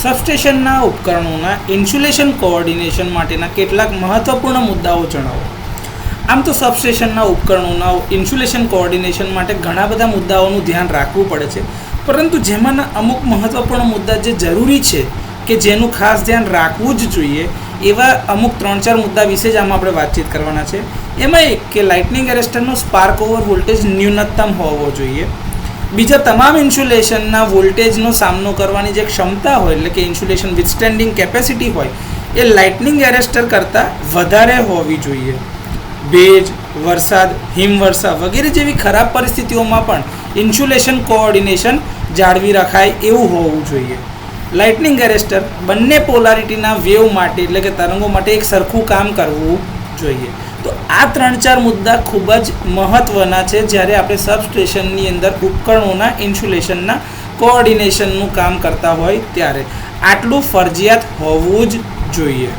સબસ્ટેશનના ઉપકરણોના insulation coordination માટેના કેટલાક મહત્વપૂર્ણ મુદ્દાઓ જણાવો. આમ તો સબસ્ટેશનના ઉપકરણોના ઇન્સ્યુલેશન કોઓર્ડિનેશન માટે ઘણા બધા મુદ્દાઓનું ધ્યાન રાખવું પડે છે, પરંતુ જેમાંના અમુક મહત્વપૂર્ણ મુદ્દા જે જરૂરી છે કે જેનું ખાસ ધ્યાન રાખવું જ જોઈએ, એવા અમુક 3-4 મુદ્દા વિશે જ આમાં આપણે વાતચીત કરવાના છે. એમાં એક કે લાઇટનિંગ એરેસ્ટરનો સ્પાર્ક ઓવર વોલ્ટેજ ન્યૂનતમ હોવો જોઈએ. બીજા, તમામ ઇન્સ્યુલેશનના વોલ્ટેજનો સામનો કરવાની જે ક્ષમતા હોય, એટલે કે ઇન્સ્યુલેશન વિથસ્ટેન્ડિંગ કેપેસિટી હોય, એ લાઇટનિંગ એરેસ્ટર કરતાં વધારે હોવી જોઈએ. ભેજ, વરસાદ, હિમવર્ષા વગેરે જેવી ખરાબ પરિસ્થિતિઓમાં પણ ઇન્સ્યુલેશન કોઓર્ડિનેશન જાળવી રખાય એવું હોવું જોઈએ. લાઇટનિંગ એરેસ્ટર બંને પોલારિટીના વેવ માટે, એટલે કે તરંગો માટે એક સરખું કામ કરવું જોઈએ. તો આ 3-4 મુદ્દા ખૂબ જ મહત્ત્વના છે જ્યારે આપણે સબસ્ટેશનની અંદર ઉપકરણોના ઇન્સ્યુલેશનના કોઓર્ડિનેશનનું કામ કરતા હોય ત્યારે. આટલું ફરજિયાત હોવું જ જોઈએ.